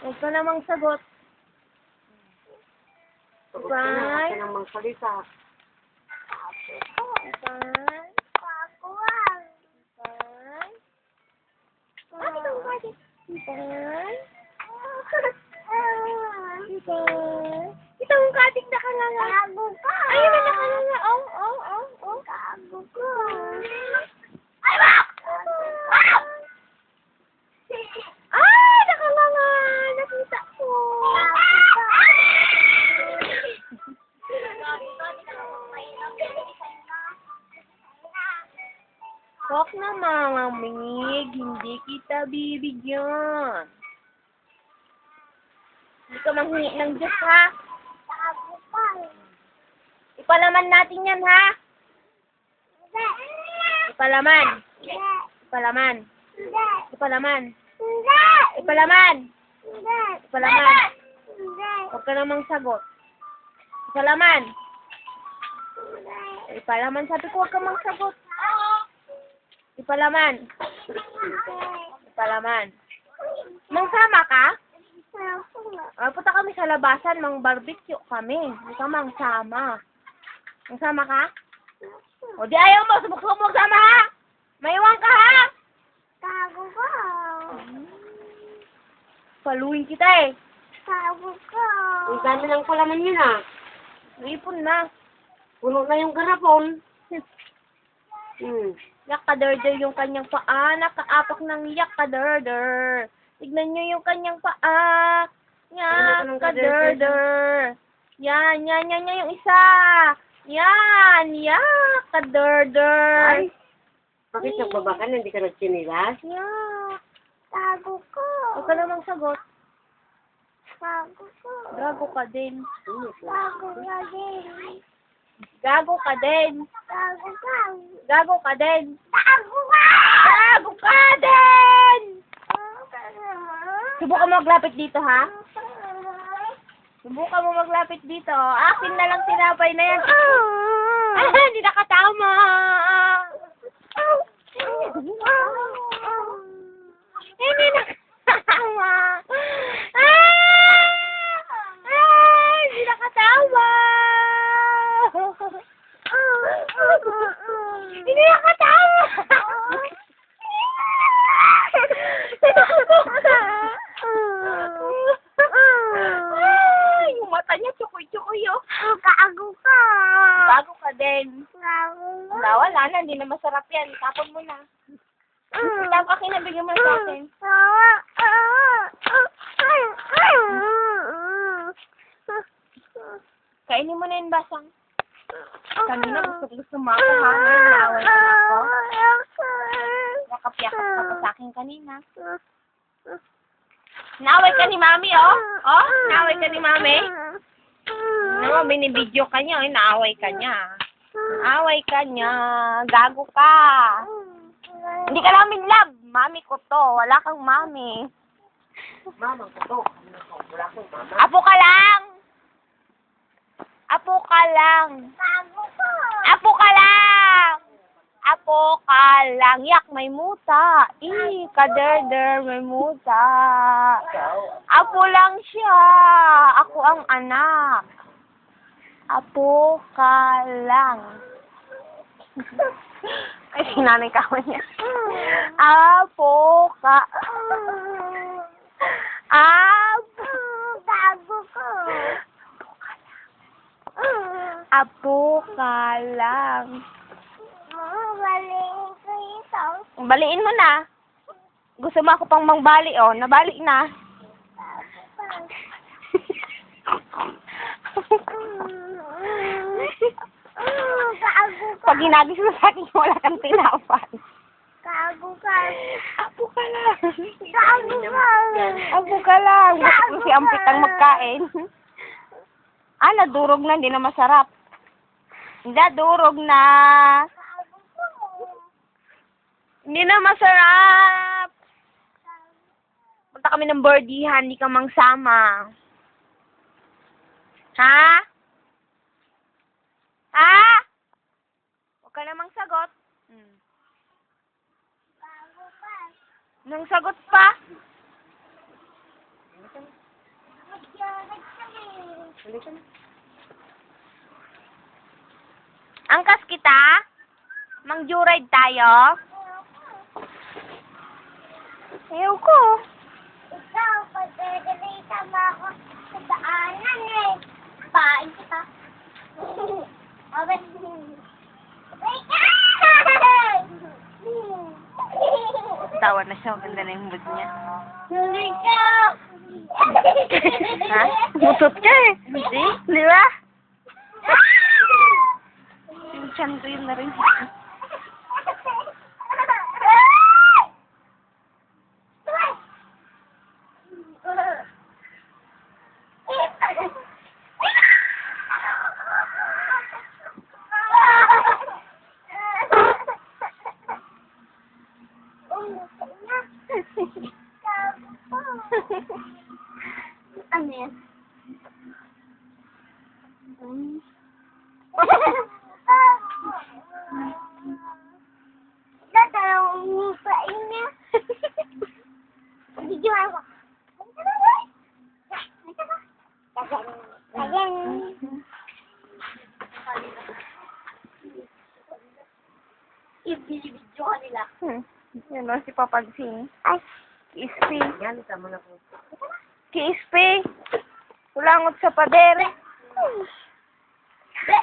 Huwag ka namang sagot. Sagot ka na, Bye. kasi nang magsalita. Bye. Bye. Bye. Bye. Ito ang kating nakalala. Ayun na nakalala. Oh. Ay, wak! Ay, nakalala. Nakita ko. Huwag na mamamig. Hindi kita bibigyan. Hindi ka manghingi ng Diyos, ha? Ipalaman natin yan, ha? Ipalaman. Ipalaman. Ipalaman. Ipalaman. Ipalaman. Huwag ka namang sagot. Ipalaman. Ipalaman. Sabi ko, huwag ka mang sagot. Ipalaman. Ipalaman. Mangsama ka? Punta kami sa labasan, mang barbecue kami. Hindi ka mangsama. Mangsama ka? O di ayaw mo, subok-subok sama ha? Maiwan ka ha? Paluin kita eh. Ang dami lang pala man yun ah. Ipon na. Puno na yung garapon. Yak-kaderder yung kanyang paa. Nakaapak ng yak-kaderder. Tignan nyo yung kanyang paa. Yak-kaderder. Yan yung isa. Yan, yak-kaderder. Ay, bakit nagbaba ka na? Hindi ka nagtsinilas? Yak. Huwag ka namang sagot. Gago ka din. Gago ka din. Gago ka din. Gago ka din! Subukan mo maglapit dito, ha? Subukan mo maglapit dito. Akin na lang tinapay na yan. Hindi nakatama. Hindi nakatama. Hindi nakatama. Hindi nakatama. Yung mata niya, tsukoy-tsukoy, oh. Gago ka. Bago ka din. Gago Wala na, hindi na masarap yan. Tapon mo na. Tapos ka kinabigyan mo sa akin. Kainin mo na yung basang. Kanina gusto mo ako, ha? Ngayon naaway ka na ako. Yakap-yakap ka pa sa akin kanina. Naaway ka ni Mami, oh. Oh, naaway ka ni Mami. Naman, binibidyo ka niya, eh. Naaway ka niya. Naaway ka niya. Gago ka. Hindi ka namin love. Mami ko to. Wala kang mami. Mama ko to. Wala akong mama. Apo ka lang. Apo ka lang. Apo ka lang. Apo ka lang. Yak, may muta. Kaderder, may muta. Apo lang siya. Ako ang anak. Apo ka lang. Ay, sinanay ka mo niya. Apo ka. Apo. Gago ka. Apo ka lang. Baliin ko ito. Baliin mo na. Gusto mo ako pang mangbali, oh. Nabali na. Gago ka. Pag ginagis mo sa akin, wala kang tinapay. Gago ka. Apo ka lang. Gago ka. Apo ka lang. Gusto ko si Ampit ang magkain. Nadurog na. Hindi na masarap. Nadurog na. Hindi na masarap. Punta kami ng birdihan. Hindi ka mangsama. Ha? Ha? Huwag ka namang sagot. Nang sagot pa? Halika na. Angkas kita? Mang-joyride tayo? Ayaw ko. Ikaw, pagkagalita mo ako sa daanan eh. Pain kita. Abay. Tawa na siya. Ganda na yung mood niya. Halika. Ha? Mutot ka eh. Hindi? Di ba? Yung chan ko yun na rin. Ano yan? Dadalawang mupain niya. Video ako. Ayan. I-video ka nila. Yun o, si Papagsing. Ay. Kiispi. Yan, tama na po. Kiispi. Kulangot sa pader. Be.